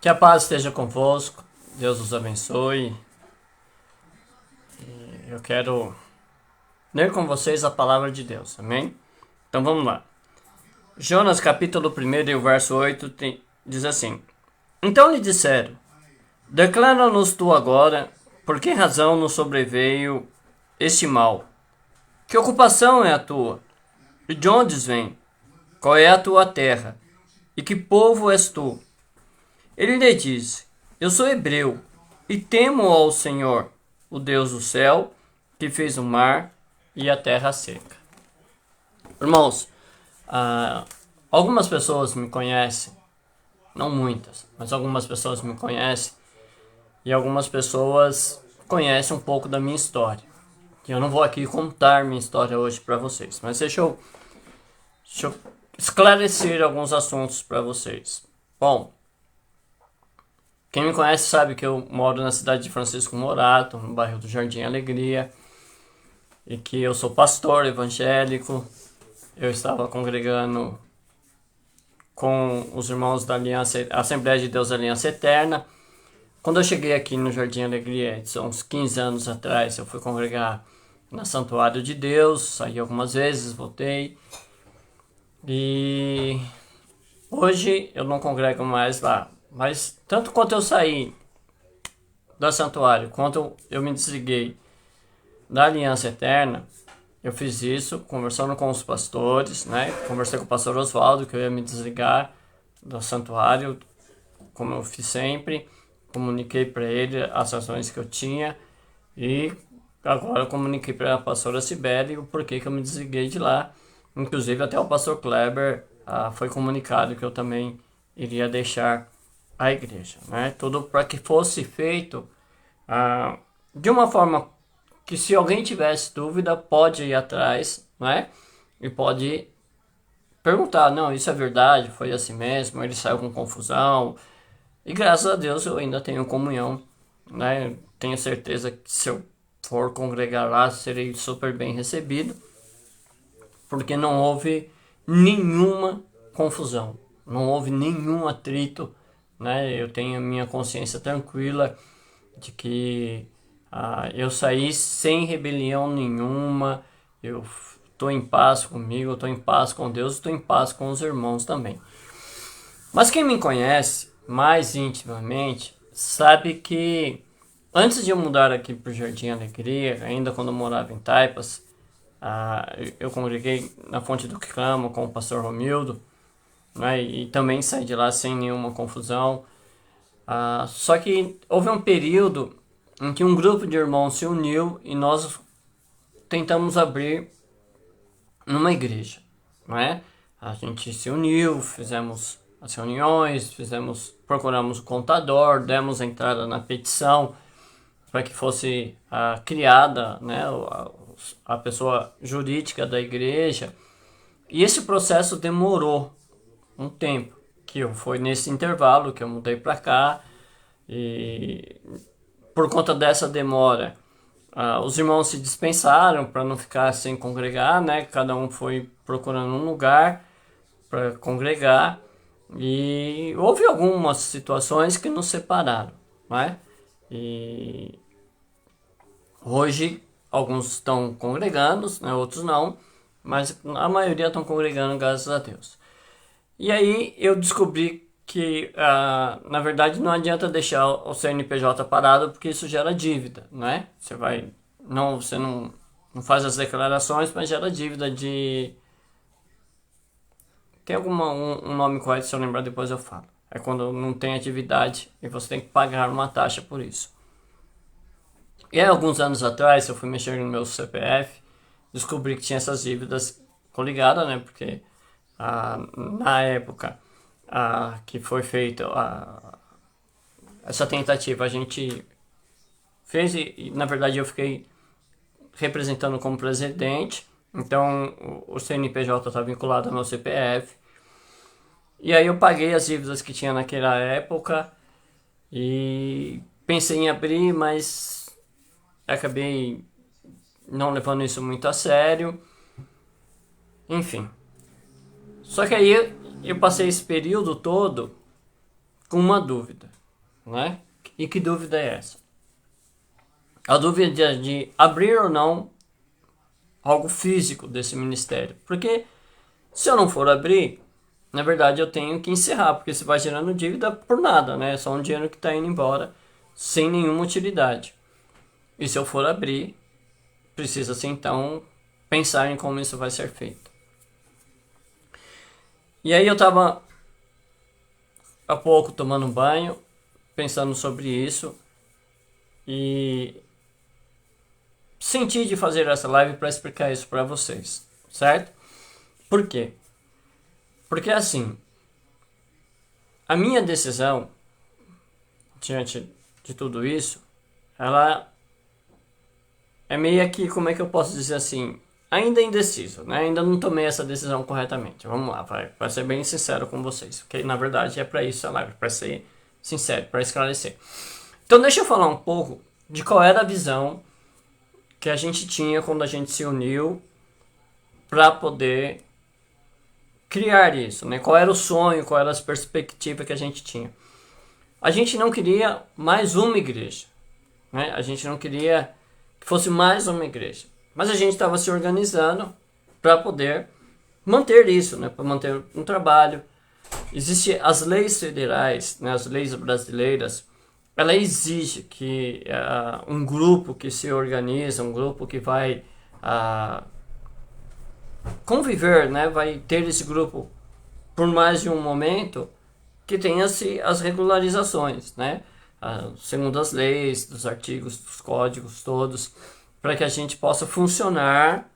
Que a paz esteja convosco, Deus os abençoe. Eu quero ler com vocês a palavra de Deus, amém? Então vamos lá. Jonas capítulo 1 e o verso 8 diz assim: Então lhe disseram: Declara-nos tu agora, por que razão nos sobreveio este mal? Que ocupação é a tua? E de onde vem? Qual é a tua terra? E que povo és tu? Ele lhe disse: Eu sou hebreu, e temo ao Senhor, o Deus do céu, que fez o mar e a terra seca. Irmãos, algumas pessoas me conhecem, não muitas, mas algumas pessoas me conhecem, e algumas pessoas conhecem um pouco da minha história. E eu não vou aqui contar minha história hoje para vocês, mas deixa eu esclarecer alguns assuntos para vocês. Bom, quem me conhece sabe que eu moro na cidade de Francisco Morato, no bairro do Jardim Alegria, e que eu sou pastor evangélico. Eu estava congregando com os irmãos da Assembleia de Deus Aliança Eterna. Quando eu cheguei aqui no Jardim Alegria, são uns 15 anos atrás, eu fui congregar na Santuário de Deus, saí algumas vezes, voltei. E hoje eu não congrego mais lá. Mas tanto quanto eu saí do santuário, quanto eu me desliguei da Aliança Eterna, eu fiz isso conversando com os pastores, né? Conversei com o pastor Oswaldo que eu ia me desligar do santuário, como eu fiz sempre. Comuniquei para ele as ações que eu tinha e agora eu comuniquei para a pastora Cibele o porquê que eu me desliguei de lá. Inclusive até o pastor Kleber foi comunicado que eu também iria deixar a igreja, né? Tudo para que fosse feito de uma forma que, se alguém tivesse dúvida, pode ir atrás, né? E pode perguntar: não, isso é verdade, foi assim mesmo, ele saiu com confusão. E graças a Deus eu ainda tenho comunhão, né? Tenho certeza que se eu for congregar lá, serei super bem recebido, porque não houve nenhuma confusão, não houve nenhum atrito, né? Eu tenho a minha consciência tranquila de que eu saí sem rebelião nenhuma, eu estou em paz comigo, estou em paz com Deus, estou em paz com os irmãos também. Mas quem me conhece mais intimamente sabe que antes de eu mudar aqui para o Jardim Alegria, ainda quando eu morava em Taipas, eu congreguei na Fonte do Clamo com o pastor Romildo, né, e também saí de lá sem nenhuma confusão. Só que houve um período em que um grupo de irmãos se uniu e nós tentamos abrir numa igreja, não é? A gente se uniu, fizemos as reuniões, procuramos o contador, demos entrada na petição para que fosse criada, né, a pessoa jurídica da igreja. E esse processo demorou um tempo, que foi nesse intervalo que eu mudei para cá, e por conta dessa demora, os irmãos se dispensaram para não ficar sem congregar, né? Cada um foi procurando um lugar para congregar, e houve algumas situações que nos separaram, né? E hoje alguns estão congregando, né? Outros não, mas a maioria estão congregando, graças a Deus. E aí eu descobri que, na verdade, não adianta deixar o CNPJ parado, porque isso gera dívida, né? Você não faz as declarações, mas gera dívida de... Tem um nome correto, se eu lembrar depois eu falo. É quando não tem atividade e você tem que pagar uma taxa por isso. E aí, alguns anos atrás, eu fui mexer no meu CPF, descobri que tinha essas dívidas coligadas, né? Porque na época que foi feita essa tentativa, a gente fez e na verdade eu fiquei representando como presidente, então o CNPJ está vinculado ao meu CPF. E aí eu paguei as dívidas que tinha naquela época e pensei em abrir, mas acabei não levando isso muito a sério. Enfim. Só que aí eu passei esse período todo com uma dúvida, né? E que dúvida é essa? A dúvida de abrir ou não algo físico desse ministério. Porque se eu não for abrir, na verdade eu tenho que encerrar, porque você vai gerando dívida por nada, né? É só um dinheiro que está indo embora sem nenhuma utilidade. E se eu for abrir, precisa-se então pensar em como isso vai ser feito. E aí eu estava há pouco tomando banho, pensando sobre isso, e senti de fazer essa live para explicar isso para vocês, certo? Por quê? Porque assim, a minha decisão diante de tudo isso, ela é meio que, como é que eu posso dizer assim, ainda indeciso, né? Ainda não tomei essa decisão corretamente. Vamos lá, para ser bem sincero com vocês, porque na verdade é para isso a live, para ser sincero, para esclarecer. Então deixa eu falar um pouco de qual era a visão que a gente tinha quando a gente se uniu para poder criar isso, né? Qual era o sonho, qual era as perspectivas que a gente tinha. A gente não queria mais uma igreja, né? A gente não queria que fosse mais uma igreja, mas a gente estava se organizando para poder manter isso, né? Para manter um trabalho. Existem as leis federais, né? As leis brasileiras, ela exige que um grupo que se organiza, um grupo que vai conviver, né? Vai ter esse grupo por mais de um momento, que tenha-se as regularizações, né? Segundo as leis, dos artigos, dos códigos todos, para que a gente possa funcionar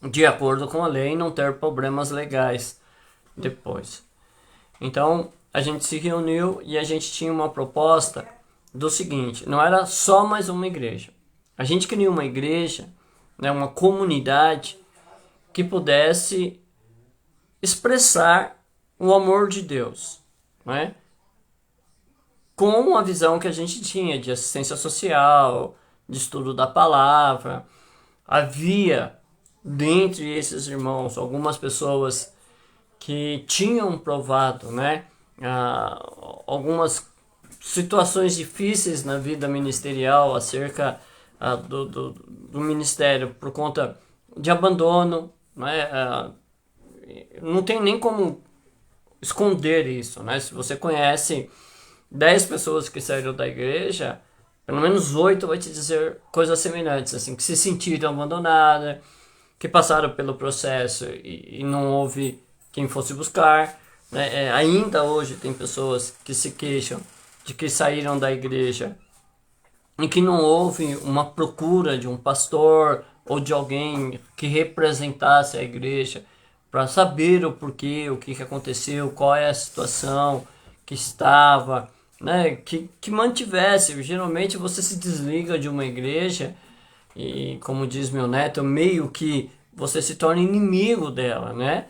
de acordo com a lei e não ter problemas legais depois. Então, a gente se reuniu e a gente tinha uma proposta do seguinte, não era só mais uma igreja. A gente queria uma igreja, né, uma comunidade que pudesse expressar o amor de Deus, né? Com a visão que a gente tinha de assistência social, de estudo da palavra. Havia, dentre esses irmãos, algumas pessoas que tinham provado, né, algumas situações difíceis na vida ministerial acerca do ministério por conta de abandono, né? Não tem nem como esconder isso, né? Se você conhece 10 pessoas que saíram da igreja, pelo menos 8 vai te dizer coisas semelhantes, assim, que se sentiram abandonadas, que passaram pelo processo e não houve quem fosse buscar, né? Ainda hoje tem pessoas que se queixam de que saíram da igreja e que não houve uma procura de um pastor ou de alguém que representasse a igreja para saber o porquê, o que aconteceu, qual é a situação que estava, né? Que mantivesse. Geralmente você se desliga de uma igreja e, como diz meu neto, meio que você se torna inimigo dela, né?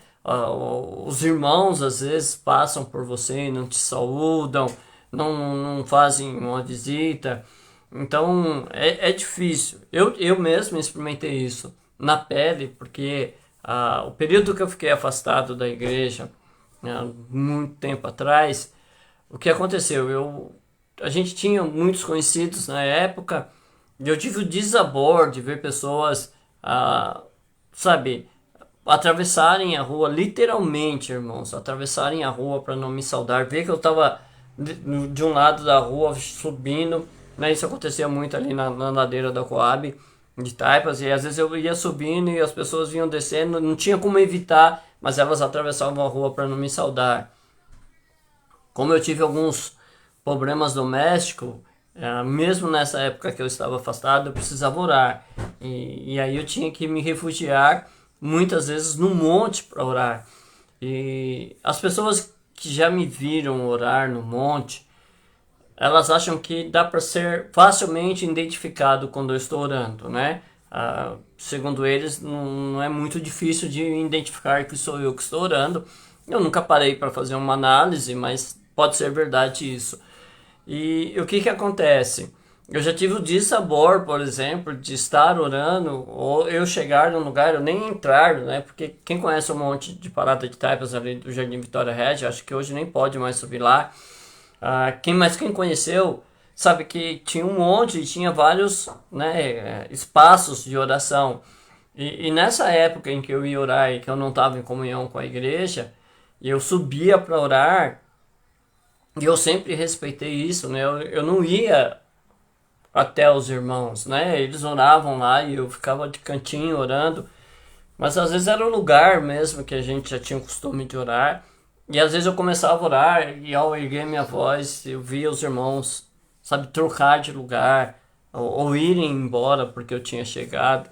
Os irmãos às vezes passam por você e não te saúdam, não fazem uma visita. Então é difícil. Eu mesmo experimentei isso na pele, porque o período que eu fiquei afastado da igreja, muito tempo atrás, o que aconteceu? A gente tinha muitos conhecidos na época e eu tive o desabor de ver pessoas, sabe, atravessarem a rua, literalmente, irmãos, atravessarem a rua para não me saudar, ver que eu estava de um lado da rua subindo, né? Isso acontecia muito ali na ladeira da Coab de Taipas, e às vezes eu ia subindo e as pessoas vinham descendo, não tinha como evitar, mas elas atravessavam a rua para não me saudar. Como eu tive alguns problemas domésticos, mesmo nessa época que eu estava afastado, eu precisava orar, e aí eu tinha que me refugiar muitas vezes no monte para orar. E as pessoas que já me viram orar no monte, elas acham que dá para ser facilmente identificado quando eu estou orando, né? Segundo eles, não é muito difícil de identificar que sou eu que estou orando. Eu nunca parei para fazer uma análise, mas pode ser verdade isso. E o que acontece? Eu já tive o dissabor, por exemplo, de estar orando, ou eu chegar num lugar, eu nem entrar, né? Porque quem conhece o monte de Parada de Taipas ali do Jardim Vitória Regia, acho que hoje nem pode mais subir lá. Quem conheceu sabe que tinha um monte, tinha vários, né, espaços de oração. E nessa época em que eu ia orar e que eu não estava em comunhão com a igreja, e eu subia para orar, e eu sempre respeitei isso, né? Eu não ia até os irmãos, né? Eles oravam lá e eu ficava de cantinho orando. Mas às vezes era o lugar mesmo que a gente já tinha o costume de orar. E às vezes eu começava a orar e ao erguer minha voz, eu via os irmãos, sabe, trocar de lugar ou irem embora porque eu tinha chegado.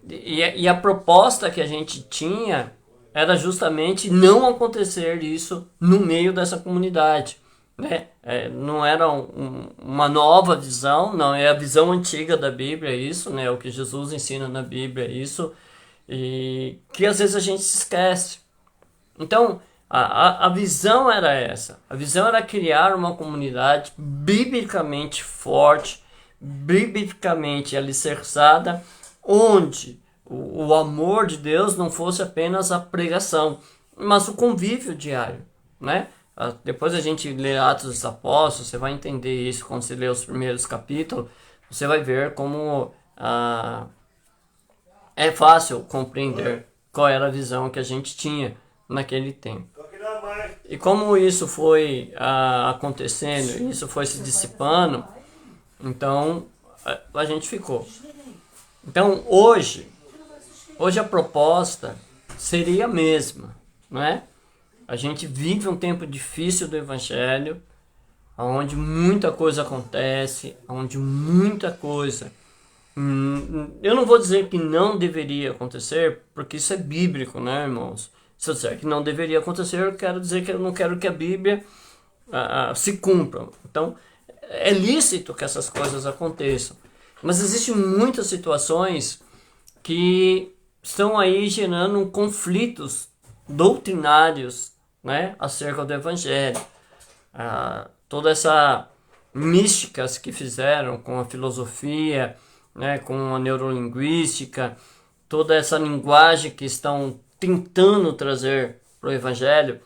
E a proposta que a gente tinha era justamente não acontecer isso no meio dessa comunidade, né? Não era uma nova visão, não, é a visão antiga da Bíblia, isso, né? O que Jesus ensina na Bíblia, isso, e que às vezes a gente se esquece. Então, a visão era essa. A visão era criar uma comunidade biblicamente forte, biblicamente alicerçada, onde o amor de Deus não fosse apenas a pregação, mas o convívio diário, né? Depois a gente lê Atos dos Apóstolos, você vai entender isso quando você lê os primeiros capítulos, você vai ver como é fácil compreender qual era a visão que a gente tinha naquele tempo. E como isso foi acontecendo, isso foi se dissipando, então a gente ficou. Então hoje a proposta seria a mesma, não é? A gente vive um tempo difícil do Evangelho, onde muita coisa acontece, onde muita coisa... eu não vou dizer que não deveria acontecer, porque isso é bíblico, né, irmãos? Se eu disser que não deveria acontecer, eu quero dizer que eu não quero que a Bíblia se cumpra. Então, é lícito que essas coisas aconteçam. Mas existem muitas situações que estão aí gerando conflitos doutrinários, né, acerca do Evangelho. Toda essa místicas que fizeram com a filosofia, né, com a neurolinguística, toda essa linguagem que estão tentando trazer para o Evangelho,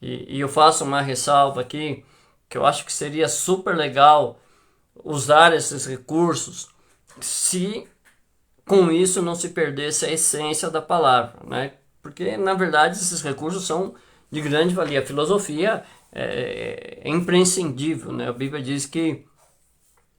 e eu faço uma ressalva aqui, que eu acho que seria super legal usar esses recursos se com isso não se perdesse a essência da palavra, né? Porque na verdade esses recursos são de grande valia. A filosofia é imprescindível, né? A Bíblia diz que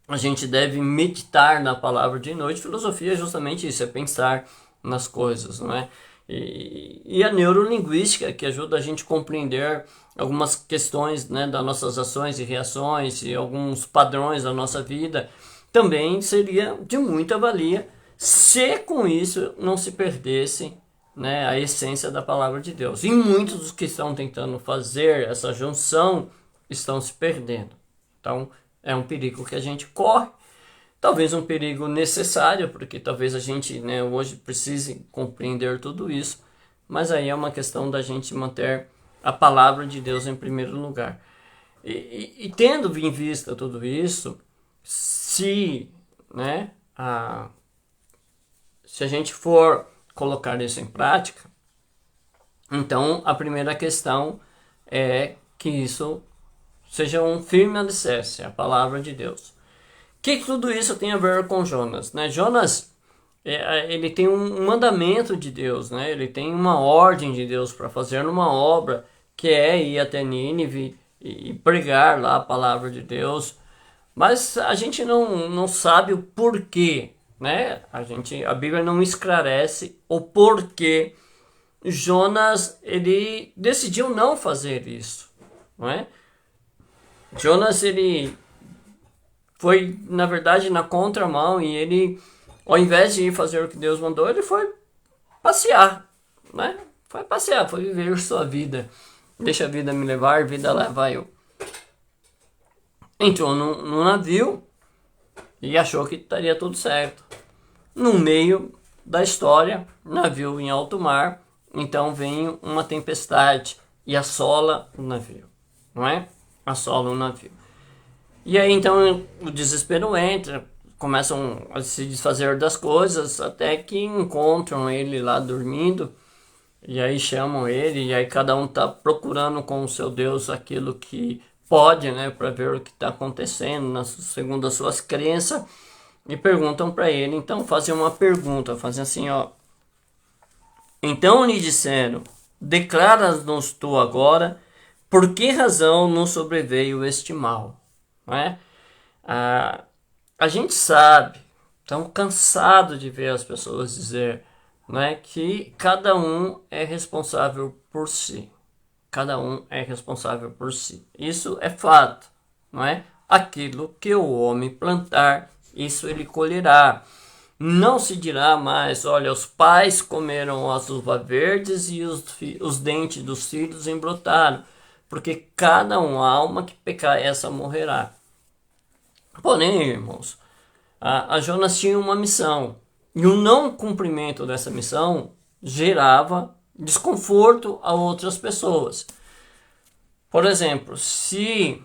a gente deve meditar na palavra de noite. Filosofia é justamente isso, é pensar nas coisas, não é? E a neurolinguística, que ajuda a gente a compreender algumas questões, né, das nossas ações e reações e alguns padrões da nossa vida, também seria de muita valia se com isso não se perdesse, né, a essência da palavra de Deus. E muitos dos que estão tentando fazer essa junção estão se perdendo. Então é um perigo que a gente corre. Talvez um perigo necessário, porque talvez a gente, né, hoje precise compreender tudo isso, mas aí é uma questão da gente manter a palavra de Deus em primeiro lugar. E tendo em vista tudo isso, se a gente for colocar isso em prática, então a primeira questão é que isso seja um firme alicerce, a palavra de Deus. O que tudo isso tem a ver com Jonas, né? Jonas, ele tem um mandamento de Deus, né? Ele tem uma ordem de Deus para fazer uma obra, que é ir até Nínive e pregar lá a palavra de Deus. Mas a gente não sabe o porquê, né? A Bíblia não esclarece o porquê Jonas ele decidiu não fazer isso, não é? Jonas ele foi, na verdade, na contramão, e ele, ao invés de ir fazer o que Deus mandou, ele foi passear, né? Foi passear, foi viver sua vida. Deixa a vida me levar, a vida leva eu. Entrou no navio e achou que estaria tudo certo. No meio da história, navio em alto mar, então vem uma tempestade e assola o navio, não é? Assola o navio. E aí então o desespero entra, começam a se desfazer das coisas, até que encontram ele lá dormindo, e aí chamam ele, e aí cada um está procurando com o seu Deus aquilo que pode, né, para ver o que está acontecendo, segundo as suas crenças, e perguntam para ele. Então fazem uma pergunta, fazem assim, ó. Então lhe disseram: declara-nos tu agora, por que razão nos sobreveio este mal? Não é? A gente sabe, estamos cansados de ver as pessoas dizer, né, que cada um é responsável por si. Cada um é responsável por si. Isso é fato, não é? Aquilo que o homem plantar, isso ele colherá. Não se dirá mais, olha, os pais comeram as uvas verdes e os dentes dos filhos embrotaram, porque cada alma que pecar, essa morrerá. Porém, irmãos, a Jonas tinha uma missão, e o não cumprimento dessa missão gerava desconforto a outras pessoas. Por exemplo, se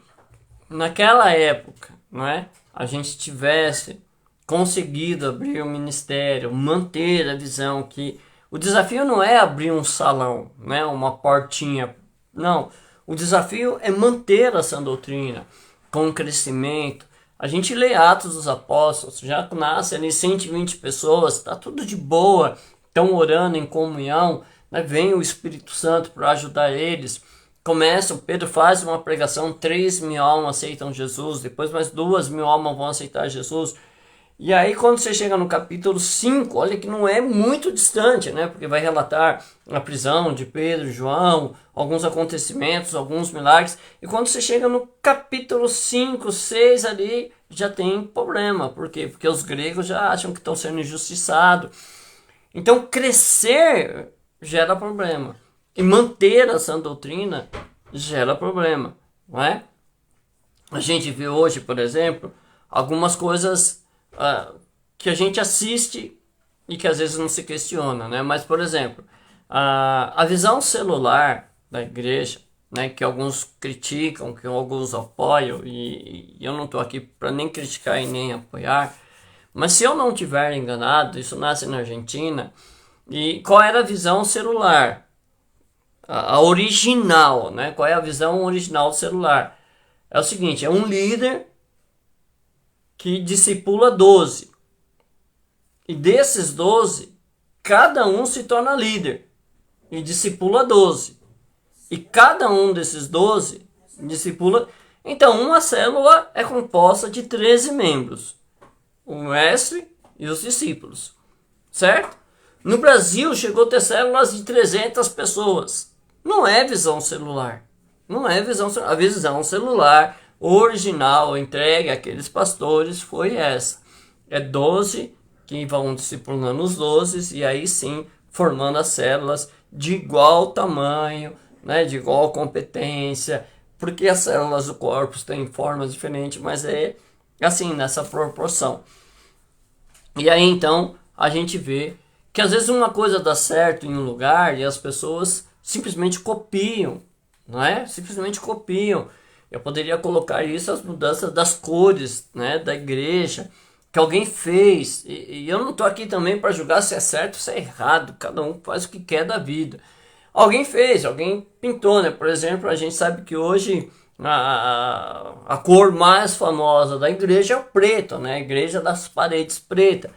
naquela época, não é, a gente tivesse conseguido abrir o ministério, manter a visão que o desafio não é abrir um salão, né, uma portinha, não. O desafio é manter a sã doutrina com crescimento. A gente lê Atos dos Apóstolos, já nasce ali 120 pessoas, está tudo de boa, estão orando em comunhão, né? Vem o Espírito Santo para ajudar eles. Começa, Pedro faz uma pregação, 3.000 almas aceitam Jesus, depois mais 2.000 almas vão aceitar Jesus. E aí quando você chega no capítulo 5, olha que não é muito distante, né? Porque vai relatar a prisão de Pedro e João, alguns acontecimentos, alguns milagres. E quando você chega no capítulo 5, 6 ali, já tem problema. Por quê? Porque os gregos já acham que estão sendo injustiçados. Então crescer gera problema. E manter a sã doutrina gera problema, não é? A gente vê hoje, por exemplo, algumas coisas que a gente assiste e que às vezes não se questiona, né? Mas, por exemplo, a visão celular da igreja, né, que alguns criticam, que alguns apoiam, e eu não estou aqui para nem criticar e nem apoiar, mas se eu não estiver enganado, isso nasce na Argentina. E qual era a visão celular? A original, né? Qual é a visão original do celular? É o seguinte, é um líder que discipula 12. E desses 12, cada um se torna líder e discipula 12. E cada um desses 12 discipula... Então, uma célula é composta de 13 membros. O mestre e os discípulos. Certo? No Brasil, chegou a ter células de 300 pessoas. Não é visão celular. Não é visão celular. A visão celular original entregue àqueles pastores foi essa. É 12 que vão discipulando os 12 e aí sim formando as células de igual tamanho, né, de igual competência, porque as células do corpo têm formas diferentes, mas é assim, nessa proporção. E aí então a gente vê que às vezes uma coisa dá certo em um lugar e as pessoas simplesmente copiam, não é? Simplesmente copiam. Eu poderia colocar isso as mudanças das cores, né, da igreja, que alguém fez. E eu não estou aqui também para julgar se é certo ou se é errado. Cada um faz o que quer da vida. Alguém fez, alguém pintou, né? Por exemplo, a gente sabe que hoje a cor mais famosa da igreja é o preto, né? A igreja das paredes pretas.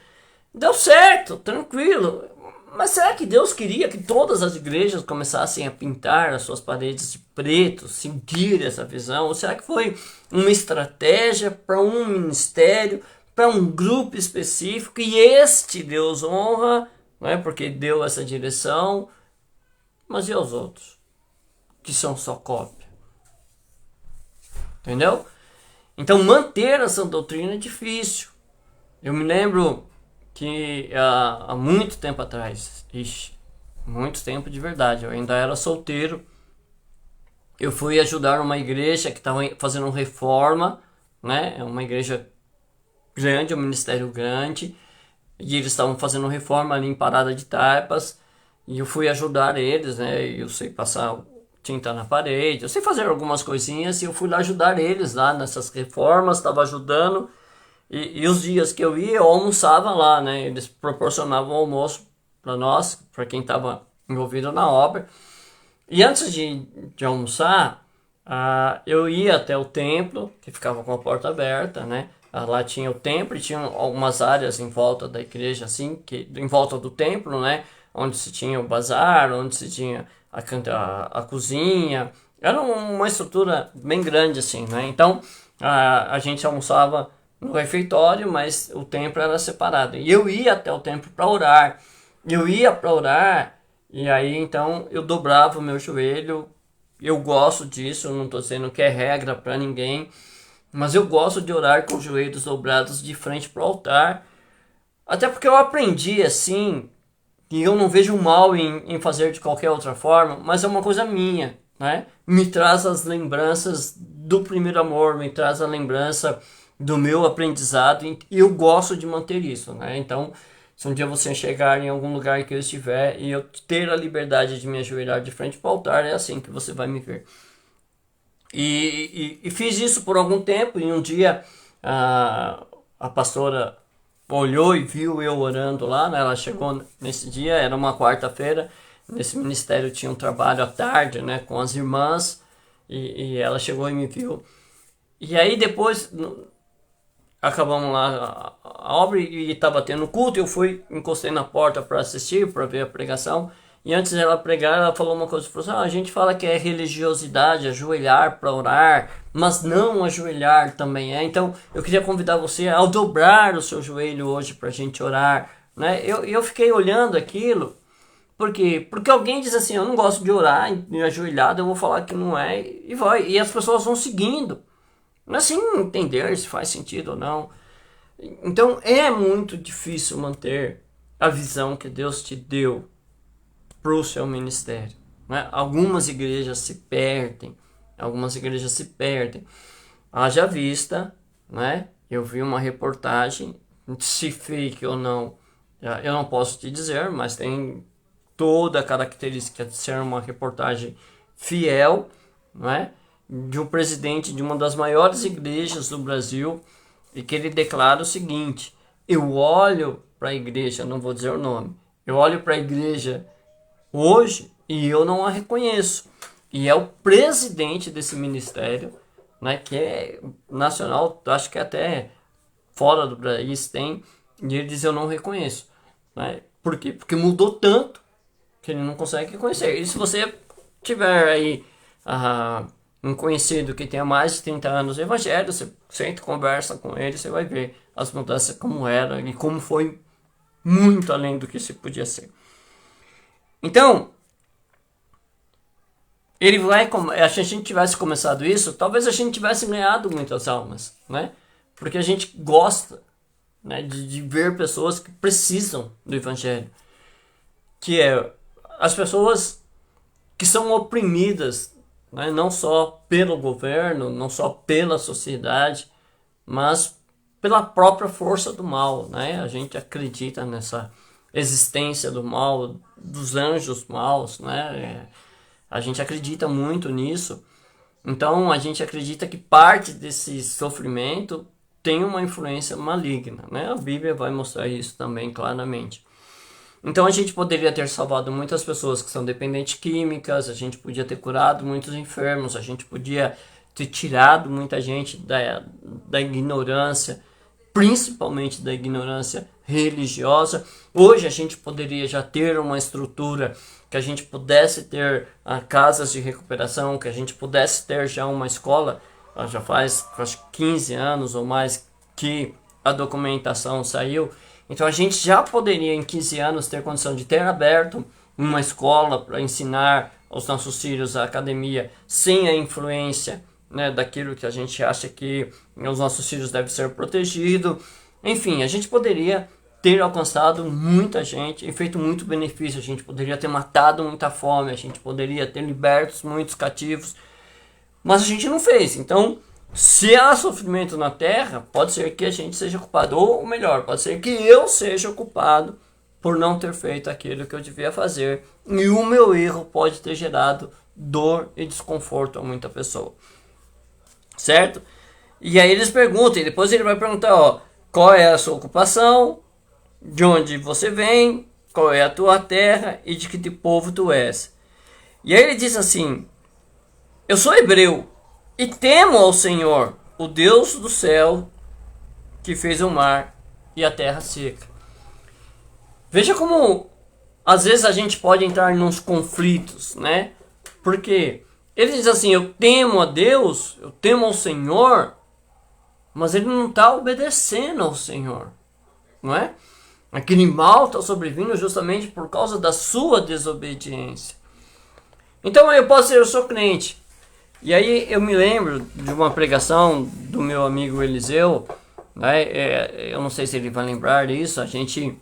Deu certo, tranquilo. Mas será que Deus queria que todas as igrejas começassem a pintar as suas paredes de preto, seguir essa visão? Ou será que foi uma estratégia para um ministério, para um grupo específico, e este Deus honra, não é? Porque deu essa direção, mas e os outros, que são só cópia? Entendeu? Então manter essa doutrina é difícil. Eu me lembro que há muito tempo atrás, muito tempo de verdade, eu ainda era solteiro, eu fui ajudar uma igreja que estava fazendo reforma, né? É uma igreja grande, um ministério grande, e eles estavam fazendo reforma ali em Parada de Taipas, e eu fui ajudar eles, né? Eu sei passar tinta na parede, eu sei fazer algumas coisinhas, e eu fui lá ajudar eles lá nessas reformas, estava ajudando. E os dias que eu ia, eu almoçava lá, né? Eles proporcionavam almoço para nós, para quem estava envolvido na obra. E antes de almoçar, eu ia até o templo, que ficava com a porta aberta, né? Lá tinha o templo e tinha algumas áreas em volta da igreja, assim, em volta do templo, né? Onde se tinha o bazar, onde se tinha a cozinha. Era uma estrutura bem grande, assim, né? Então, a gente almoçava no refeitório, mas o templo era separado. E eu ia até o templo para orar. Eu ia para orar, e aí então eu dobrava o meu joelho. Eu gosto disso, não estou dizendo que é regra para ninguém, mas eu gosto de orar com os joelhos dobrados de frente para o altar. Até porque eu aprendi assim, e eu não vejo mal em fazer de qualquer outra forma, mas é uma coisa minha, né? Me traz as lembranças do primeiro amor, me traz a lembrança do meu aprendizado, e eu gosto de manter isso, né? Então, se um dia você chegar em algum lugar que eu estiver e eu ter a liberdade de me ajoelhar de frente para o altar, é assim que você vai me ver. E fiz isso por algum tempo, e um dia a pastora olhou e viu eu orando lá, né? Ela chegou nesse dia, era uma quarta-feira, nesse ministério tinha um trabalho à tarde, né, com as irmãs, e ela chegou e me viu. E aí depois acabamos lá a obra e estava tendo culto, eu fui, encostei na porta para assistir, para ver a pregação, e antes dela pregar, ela falou uma coisa, falou assim, a gente fala que é religiosidade, ajoelhar para orar, mas não ajoelhar também é. Então, eu queria convidar você a dobrar o seu joelho hoje para a gente orar, né? Eu fiquei olhando aquilo, porque alguém diz assim, eu não gosto de orar ajoelhado, eu vou falar que não é, e vai, e as pessoas vão seguindo, mas sem entender se faz sentido ou não. Então, é muito difícil manter a visão que Deus te deu para o seu ministério, né? Algumas igrejas se perdem, haja vista, né? Eu vi uma reportagem, se fake ou não, eu não posso te dizer, mas tem toda a característica de ser uma reportagem fiel, né? De um presidente de uma das maiores igrejas do Brasil, e que ele declara o seguinte: eu olho para a igreja, não vou dizer o nome, eu olho para a igreja hoje e eu não a reconheço. E é o presidente desse ministério, né, que é nacional, acho que até fora do país tem, e ele diz: eu não reconheço, né? Por quê? Porque mudou tanto que ele não consegue reconhecer. E se você tiver aí um conhecido que tenha mais de 30 anos no evangelho, você senta e conversa com ele, você vai ver as mudanças como era e como foi muito além do que se podia ser. Então, ele vai, se a gente tivesse começado isso, talvez a gente tivesse ganhado muitas almas, né? Porque a gente gosta, né, de ver pessoas que precisam do evangelho, que é as pessoas que são oprimidas, né, não só pelo governo, não só pela sociedade, mas pela própria força do mal, né? A gente acredita nessa existência do mal, dos anjos maus, né? A gente acredita muito nisso. Então a gente acredita que parte desse sofrimento tem uma influência maligna, né? A Bíblia vai mostrar isso também claramente. Então a gente poderia ter salvado muitas pessoas que são dependentes químicas, a gente podia ter curado muitos enfermos, a gente podia ter tirado muita gente da ignorância, principalmente da ignorância religiosa. Hoje a gente poderia já ter uma estrutura que a gente pudesse ter casas de recuperação, que a gente pudesse ter já uma escola. Já faz acho, 15 anos ou mais que a documentação saiu. Então a gente já poderia em 15 anos ter condição de ter aberto uma escola para ensinar aos nossos filhos a academia sem a influência, né, daquilo que a gente acha que os nossos filhos devem ser protegidos. Enfim, a gente poderia ter alcançado muita gente e feito muito benefício. A gente poderia ter matado muita fome, a gente poderia ter libertos muitos cativos, mas a gente não fez. Então, se há sofrimento na terra, pode ser que a gente seja culpado, ou melhor, pode ser que eu seja culpado por não ter feito aquilo que eu devia fazer, e o meu erro pode ter gerado dor e desconforto a muita pessoa, certo? E aí eles perguntam, e depois ele vai perguntar, ó, qual é a sua ocupação, de onde você vem, qual é a tua terra e de que povo tu és. E aí ele diz assim: eu sou hebreu, E temo ao Senhor, o Deus do céu, que fez o mar e a terra seca. Veja como às vezes a gente pode entrar nos conflitos, né? Porque ele diz assim, eu temo a Deus, eu temo ao Senhor, mas ele não está obedecendo ao Senhor, não é? Aquele mal está sobrevindo justamente por causa da sua desobediência. Então eu posso dizer, eu sou crente. E aí eu me lembro de uma pregação do meu amigo Eliseu, né? Eu não sei se ele vai lembrar disso, a gente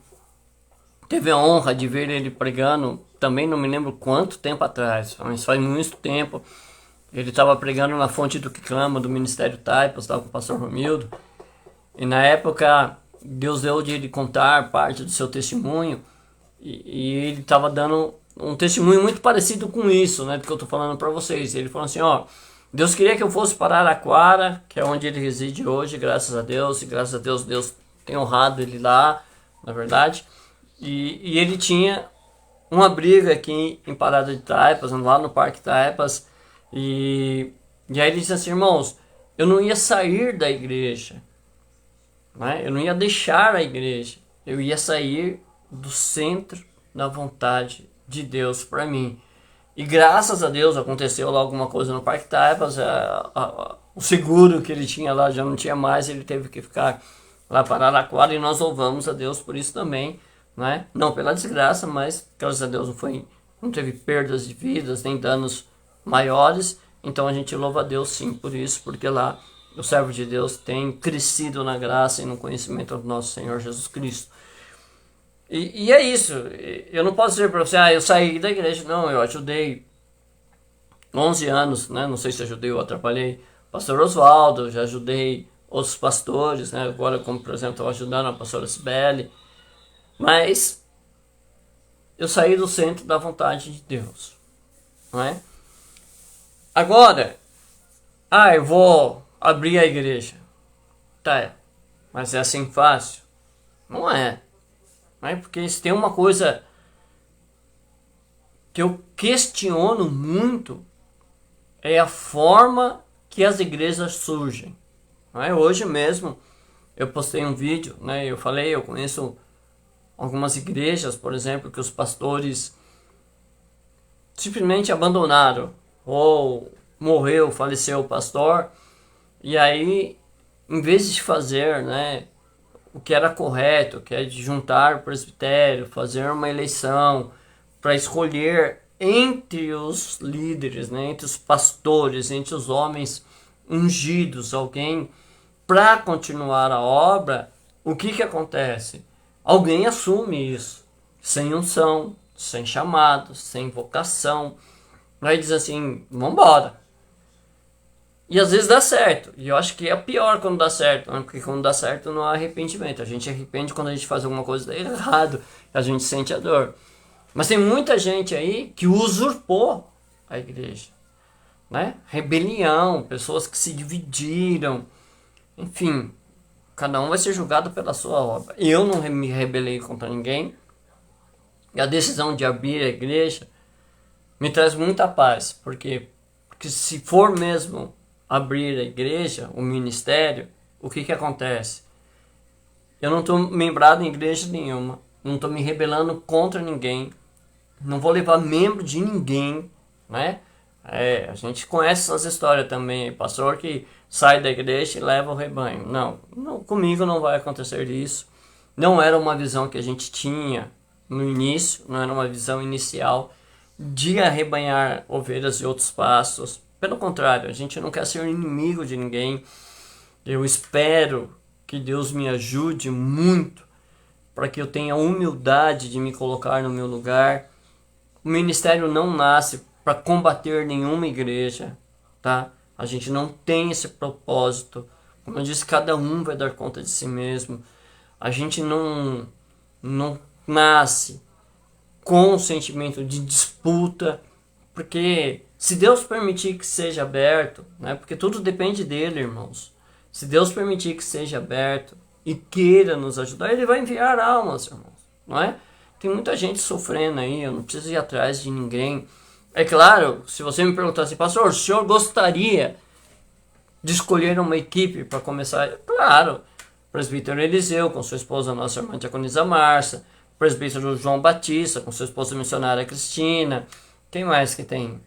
teve a honra de ver ele pregando, também não me lembro quanto tempo atrás, mas faz muito tempo. Ele estava pregando na Fonte do que Clama, do Ministério Taipas, estava com o pastor Romildo. E na época, Deus deu de ele contar parte do seu testemunho. E ele estava dando um testemunho muito parecido com isso, né, do que eu estou falando para vocês. Ele falou assim, ó, Deus queria que eu fosse para Araraquara, que é onde ele reside hoje, graças a Deus. E graças a Deus, Deus tem honrado ele lá, na verdade. E ele tinha uma briga aqui em Parada de Taipas, lá no Parque Taipas. E aí ele disse assim, irmãos, eu não ia sair da igreja, né? Eu não ia deixar a igreja, eu ia sair do centro da vontade de Deus para mim. E graças a Deus aconteceu lá alguma coisa no Parque Taipas, o seguro que ele tinha lá já não tinha mais, ele teve que ficar lá para Araraquara e nós louvamos a Deus por isso também, né? Não pela desgraça, mas graças a Deus não teve perdas de vidas nem danos maiores, então a gente louva a Deus sim por isso, porque lá o servo de Deus tem crescido na graça e no conhecimento do nosso Senhor Jesus Cristo. E é isso, eu não posso dizer para você, eu saí da igreja, não, eu ajudei 11 anos, né? Não sei se ajudei ou atrapalhei pastor Oswaldo, já ajudei outros pastores, né? Agora, como por exemplo, estou ajudando a pastora Cibele, mas eu saí do centro da vontade de Deus, não é? Agora, eu vou abrir a igreja. Tá, mas é assim fácil? Não é. Não é, porque se tem uma coisa que eu questiono muito, é a forma que as igrejas surgem. Não é? Hoje mesmo eu postei um vídeo, né? Eu falei, eu conheço algumas igrejas, por exemplo, que os pastores simplesmente abandonaram, ou morreu, faleceu o pastor, e aí, em vez de fazer, né, o que era correto, que é de juntar o presbitério, fazer uma eleição para escolher entre os líderes, né, entre os pastores, entre os homens ungidos, alguém para continuar a obra, o que acontece? Alguém assume isso, sem unção, sem chamado, sem vocação, aí diz assim, vamos embora. E às vezes dá certo, e eu acho que é pior quando dá certo, né? Porque quando dá certo não há arrependimento, a gente arrepende quando a gente faz alguma coisa errado, a gente sente a dor. Mas tem muita gente aí que usurpou a igreja, né? Rebelião, pessoas que se dividiram, enfim, cada um vai ser julgado pela sua obra. Eu não me rebelei contra ninguém, e a decisão de abrir a igreja me traz muita paz, porque se for mesmo abrir a igreja, o ministério, o que acontece? Eu não estou membrado em igreja nenhuma, não estou me rebelando contra ninguém, não vou levar membro de ninguém, né? A gente conhece essas histórias também, pastor que sai da igreja e leva o rebanho. Não, comigo não vai acontecer isso. Não era uma visão que a gente tinha no início, não era uma visão inicial de arrebanhar ovelhas de outros pastos. Pelo contrário, a gente não quer ser inimigo de ninguém. Eu espero que Deus me ajude muito para que eu tenha humildade de me colocar no meu lugar. O ministério não nasce para combater nenhuma igreja, tá? A gente não tem esse propósito. Como eu disse, cada um vai dar conta de si mesmo. A gente não nasce com o sentimento de disputa, porque se Deus permitir que seja aberto, né? Porque tudo depende dele, irmãos. Se Deus permitir que seja aberto e queira nos ajudar, ele vai enviar almas, irmãos, não é? Tem muita gente sofrendo aí, eu não preciso ir atrás de ninguém. É claro, se você me perguntar assim, pastor, o senhor gostaria de escolher uma equipe para começar. Claro, presbítero Eliseu com sua esposa, nossa irmã Diaconisa Márcia, presbítero João Batista com sua esposa missionária Cristina. Quem mais que tem?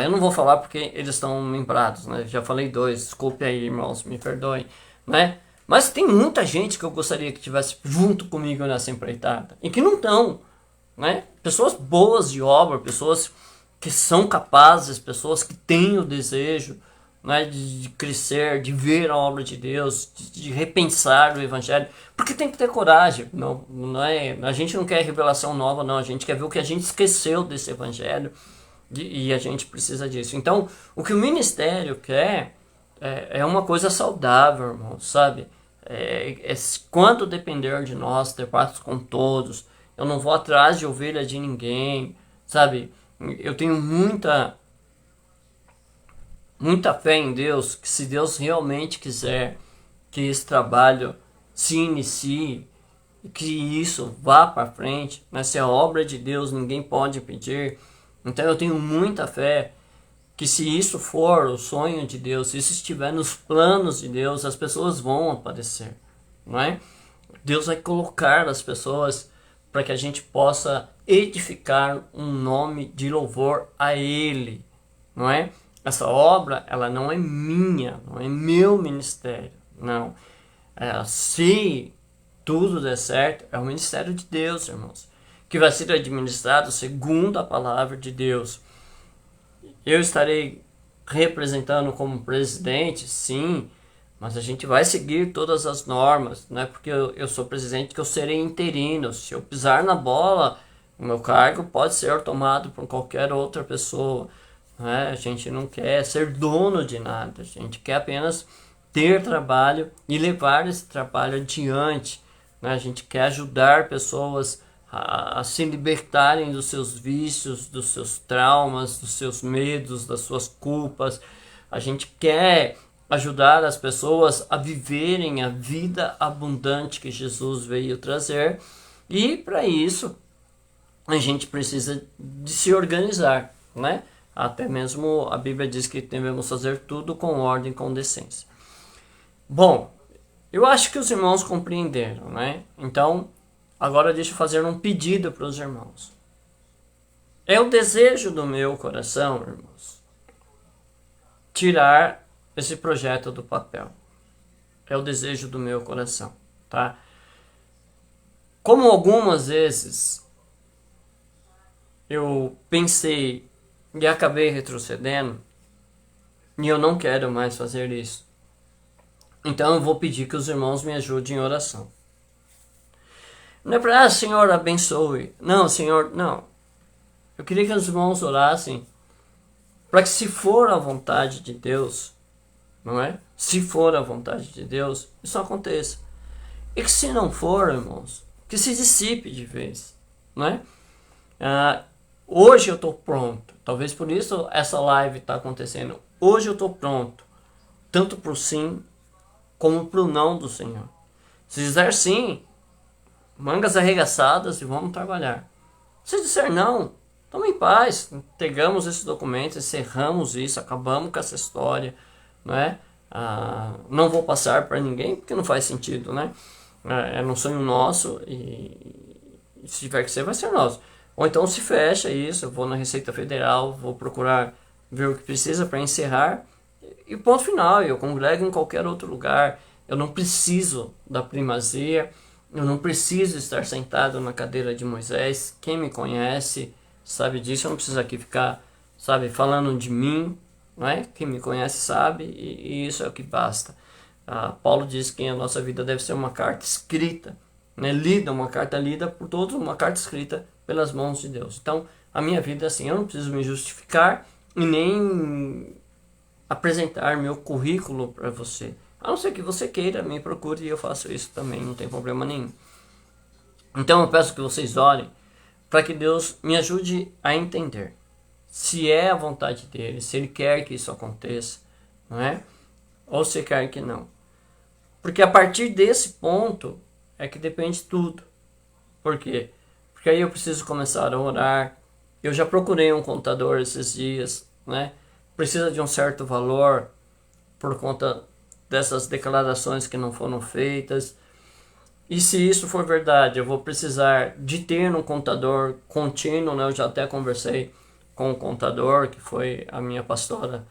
Eu não vou falar porque eles estão lembrados, né? Já falei dois, desculpe aí, irmãos, me perdoem, né? Mas tem muita gente que eu gostaria que estivesse junto comigo nessa empreitada e que não estão, né? Pessoas boas de obra, pessoas que são capazes, pessoas que têm o desejo, né, de crescer, de ver a obra de Deus, de repensar o Evangelho, porque tem que ter coragem. Não é, a gente não quer revelação nova, não. A gente quer ver o que a gente esqueceu desse Evangelho e a gente precisa disso. Então, o que o ministério quer é uma coisa saudável, irmão, sabe? Quando depender de nós, ter pactos com todos. Eu não vou atrás de ovelha de ninguém, sabe? Eu tenho muita fé em Deus, que se Deus realmente quiser que esse trabalho se inicie, que isso vá para frente, mas se é obra de Deus, ninguém pode impedir. Então eu tenho muita fé que se isso for o sonho de Deus, se isso estiver nos planos de Deus, as pessoas vão aparecer, não é? Deus vai colocar as pessoas para que a gente possa edificar um nome de louvor a Ele, não é? Essa obra, ela não é minha, não é meu ministério, não. Se tudo der certo, é o ministério de Deus, irmãos, que vai ser administrado segundo a palavra de Deus. Eu estarei representando como presidente, sim, mas a gente vai seguir todas as normas, não é porque eu sou presidente que eu serei interino. Se eu pisar na bola, o meu cargo pode ser tomado por qualquer outra pessoa. Né? A gente não quer ser dono de nada, a gente quer apenas ter trabalho e levar esse trabalho adiante. Né? A gente quer ajudar pessoas a se libertarem dos seus vícios, dos seus traumas, dos seus medos, das suas culpas. A gente quer ajudar as pessoas a viverem a vida abundante que Jesus veio trazer. E para isso a gente precisa de se organizar, né? Até mesmo a Bíblia diz que devemos fazer tudo com ordem e com decência. Bom, eu acho que os irmãos compreenderam, né? Então, agora deixa eu fazer um pedido para os irmãos. É o desejo do meu coração, irmãos, tirar esse projeto do papel. É o desejo do meu coração, tá? Como algumas vezes eu pensei e acabei retrocedendo, e eu não quero mais fazer isso. Então eu vou pedir que os irmãos me ajudem em oração. Não é para, Senhor, abençoe. Não, Senhor, não. Eu queria que os irmãos orassem para que, se for a vontade de Deus, não é? Se for a vontade de Deus, isso aconteça. E que, se não for, irmãos, que se dissipe de vez, não é? Hoje eu estou pronto. Talvez por isso essa live está acontecendo. Hoje eu estou pronto, tanto para o sim como para o não do Senhor. Se disser sim, mangas arregaçadas e vamos trabalhar. Se disser não, tome em paz. Entregamos esse documento, encerramos isso, acabamos com essa história, não é? Não vou passar para ninguém porque não faz sentido, né? É um sonho nosso e se tiver que ser, vai ser nosso. Ou então se fecha isso, eu vou na Receita Federal, vou procurar ver o que precisa para encerrar e ponto final. Eu congrego em qualquer outro lugar. Eu não preciso da primazia, eu não preciso estar sentado na cadeira de Moisés. Quem me conhece sabe disso, eu não preciso aqui ficar, sabe, falando de mim, não é? Quem me conhece sabe e isso é o que basta. Paulo diz que a nossa vida deve ser uma carta escrita, né? Uma carta lida por todos, uma carta escrita pelas mãos de Deus. Então, a minha vida é assim, eu não preciso me justificar e nem apresentar meu currículo para você. A não ser que você queira, me procure e eu faço isso também, não tem problema nenhum. Então, eu peço que vocês orem para que Deus me ajude a entender se é a vontade dele, se ele quer que isso aconteça, não é? Ou se quer que não. Porque a partir desse ponto é que depende tudo. Por quê? Porque aí eu preciso começar a orar. Eu já procurei um contador esses dias, né? precisa de um certo valor por conta dessas declarações que não foram feitas. E se isso for verdade, eu vou precisar de ter um contador contínuo, né? Eu já até conversei com o contador, que foi a minha pastora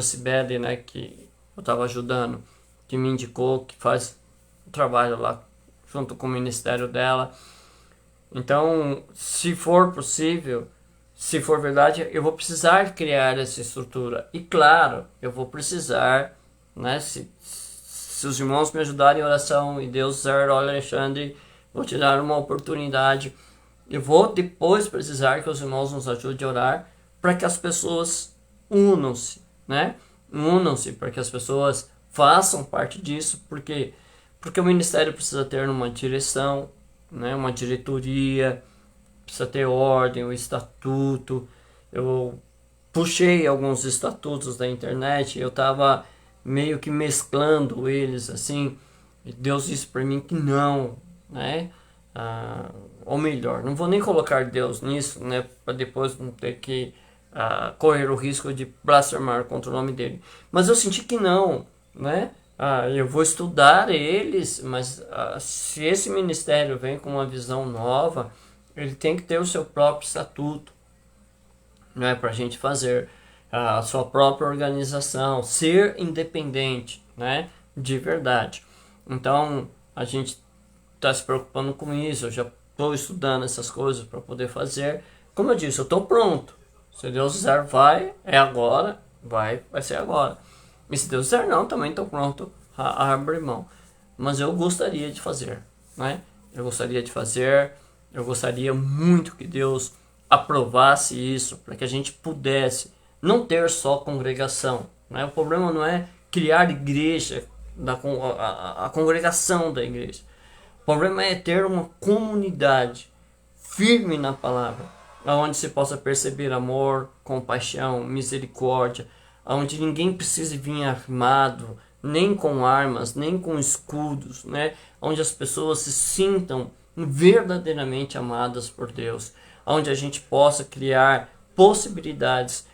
Cibele, né? Que eu estava ajudando, que me indicou, que faz o trabalho lá junto com o ministério dela. Então, se for possível, se for verdade, eu vou precisar criar essa estrutura. E claro, eu vou precisar, né? Se os irmãos me ajudarem em oração e Deus dizer, olha, Alexandre, vou te dar uma oportunidade. Eu vou depois precisar que os irmãos nos ajudem a orar para que as pessoas unam-se, né? Unam-se para que as pessoas façam parte disso, porque o ministério precisa ter uma direção, né? Uma diretoria, precisa ter ordem, o estatuto. Eu puxei alguns estatutos da internet, eu estava meio que mesclando eles assim, e Deus disse para mim que não, né? Ou melhor, não vou nem colocar Deus nisso, né? Para depois não ter que correr o risco de blasfemar contra o nome dele. Mas eu senti que não, né? Eu vou estudar eles, mas se esse ministério vem com uma visão nova, ele tem que ter o seu próprio estatuto, né? Para a gente fazer a sua própria organização, ser independente, né? De verdade. Então, a gente está se preocupando com isso, eu já estou estudando essas coisas para poder fazer. Como eu disse, eu estou pronto. Se Deus quiser, é agora, vai ser agora. E se Deus quiser não, também estou pronto a abrir mão. Mas eu gostaria de fazer, né? Eu gostaria muito que Deus aprovasse isso, para que a gente pudesse não ter só congregação, né? O problema não é criar igreja, a congregação da igreja. O problema é ter uma comunidade firme na palavra, onde se possa perceber amor, compaixão, misericórdia, onde ninguém precise vir armado, nem com armas, nem com escudos, né? Onde as pessoas se sintam verdadeiramente amadas por Deus, onde a gente possa criar possibilidades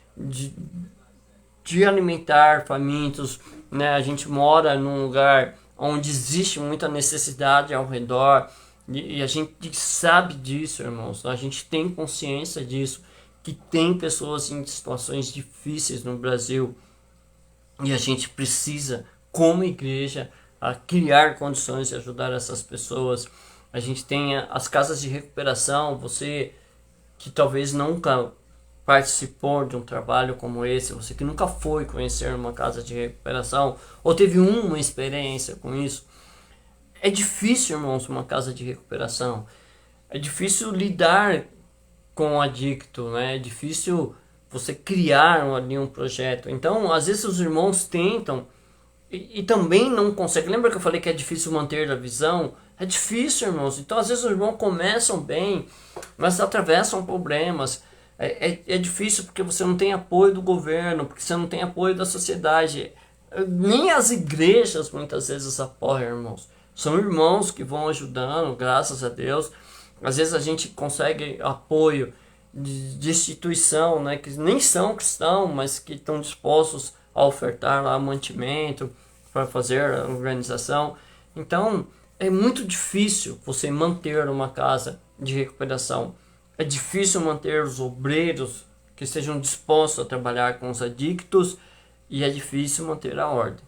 de alimentar famintos, né? A gente mora num lugar onde existe muita necessidade ao redor, e a gente sabe disso, irmãos, a gente tem consciência disso, que tem pessoas em situações difíceis no Brasil, e a gente precisa, como igreja, criar condições de ajudar essas pessoas. A gente tem as casas de recuperação, você que talvez nunca participou de um trabalho como esse, você que nunca foi conhecer uma casa de recuperação, ou teve uma experiência com isso, é difícil, irmãos, uma casa de recuperação. É difícil lidar com o adicto, né? É difícil você criar ali um projeto. Então, às vezes os irmãos tentam e também não conseguem. Lembra que eu falei que é difícil manter a visão? É difícil, irmãos. Então, às vezes os irmãos começam bem, mas atravessam problemas. É difícil porque você não tem apoio do governo, porque você não tem apoio da sociedade. Nem as igrejas muitas vezes apoiam, irmãos. São irmãos que vão ajudando, graças a Deus. Às vezes a gente consegue apoio de instituição, né, que nem são cristãos, mas que estão dispostos a ofertar lá mantimento para fazer a organização. Então, é muito difícil você manter uma casa de recuperação. É difícil manter os obreiros que estejam dispostos a trabalhar com os adictos, e é difícil manter a ordem.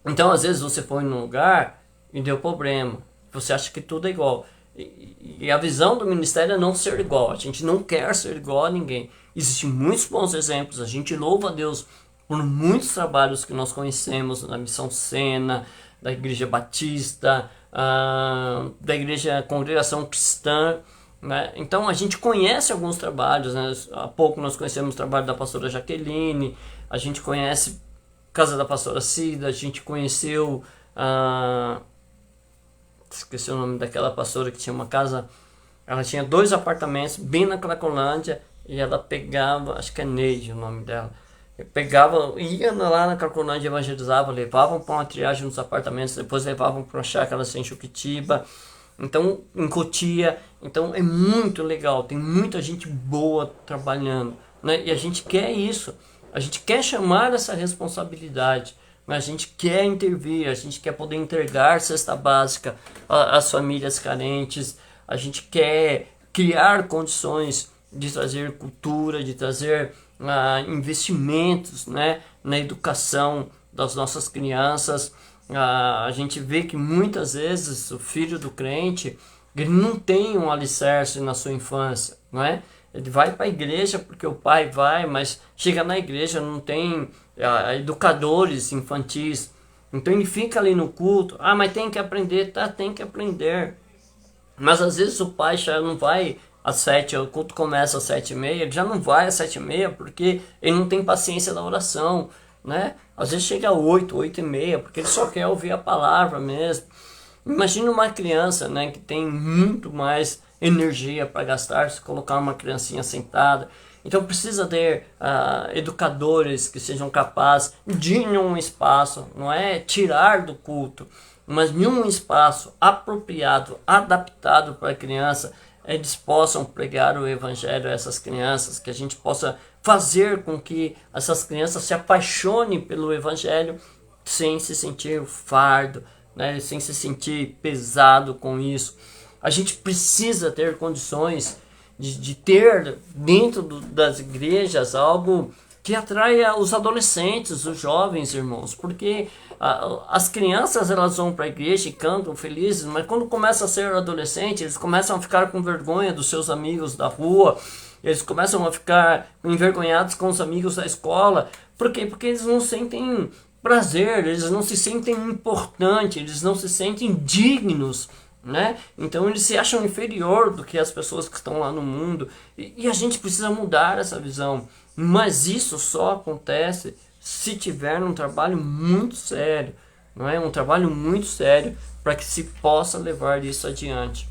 Então, às vezes você foi num lugar e deu problema. Você acha que tudo é igual. E a visão do ministério é não ser igual. A gente não quer ser igual a ninguém. Existem muitos bons exemplos. A gente louva a Deus por muitos trabalhos que nós conhecemos na Missão Sena, da Igreja Batista, da Igreja Congregação Cristã, né? Então a gente conhece alguns trabalhos, né? Há pouco nós conhecemos o trabalho da pastora Jaqueline, a gente conhece a casa da pastora Cida, a gente conheceu esqueci o nome daquela pastora que tinha uma casa, ela tinha 2 apartamentos bem na Cracolândia, e ela pegava, acho que é Neide o nome dela, ia lá na Cracolândia, evangelizava, levavam para uma triagem nos apartamentos, depois levavam para uma chácara em Juquitiba, então em Cotia. Então é muito legal, tem muita gente boa trabalhando, né? E a gente quer isso. A gente quer chamar essa responsabilidade, mas a gente quer intervir, a gente quer poder entregar cesta básica às famílias carentes, a gente quer criar condições de trazer cultura, de trazer investimentos, né, na educação das nossas crianças. A gente vê que muitas vezes o filho do crente, ele não tem um alicerce na sua infância, não é? Ele vai para a igreja porque o pai vai, mas chega na igreja, não tem educadores infantis. Então ele fica ali no culto, mas tem que aprender, tá, tem que aprender. Mas às vezes o pai já não vai às 7, o culto começa às 7h30, ele já não vai às 7h30 porque ele não tem paciência da oração, né? Às vezes chega às 8, 8h30, porque ele só quer ouvir a palavra mesmo. Imagina uma criança, né, que tem muito mais energia para gastar se colocar uma criancinha sentada. Então precisa ter educadores que sejam capazes de em um espaço, não é tirar do culto, mas em um espaço apropriado, adaptado para a criança, eles possam pregar o evangelho a essas crianças, que a gente possa fazer com que essas crianças se apaixonem pelo evangelho sem se sentir fardo, né, sem se sentir pesado com isso. A gente precisa ter condições de ter dentro das igrejas algo que atraia os adolescentes, os jovens, irmãos, porque as crianças elas vão para a igreja e cantam felizes, mas quando começam a ser adolescentes, eles começam a ficar com vergonha dos seus amigos da rua, eles começam a ficar envergonhados com os amigos da escola. Por quê? Porque eles não sentem prazer, eles não se sentem importantes, eles não se sentem dignos, né? Então eles se acham inferior do que as pessoas que estão lá no mundo, e a gente precisa mudar essa visão, mas isso só acontece se tiver um trabalho muito sério, não é? Um trabalho muito sério para que se possa levar isso adiante.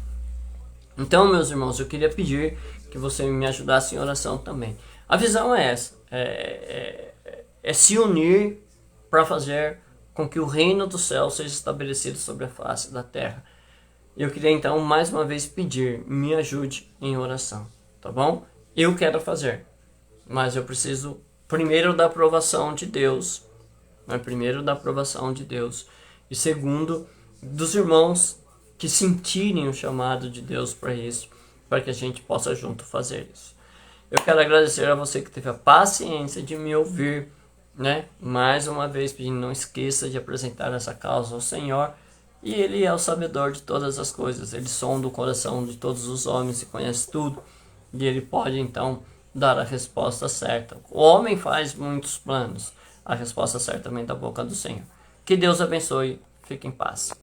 Então, meus irmãos, eu queria pedir que você me ajudasse em oração também. A visão é essa, é se unir para fazer com que o reino do céu seja estabelecido sobre a face da terra. Eu queria então mais uma vez pedir, me ajude em oração, tá bom? Eu quero fazer, mas eu preciso primeiro da aprovação de Deus, né? Primeiro da aprovação de Deus, e segundo dos irmãos que sentirem o chamado de Deus para isso, para que a gente possa junto fazer isso. Eu quero agradecer a você que teve a paciência de me ouvir, né? Mais uma vez pedindo, não esqueça de apresentar essa causa ao Senhor, e Ele é o sabedor de todas as coisas, Ele sonda o coração de todos os homens e conhece tudo, e Ele pode então dar a resposta certa. O homem faz muitos planos, a resposta certa vem da boca do Senhor. Que Deus abençoe, fique em paz.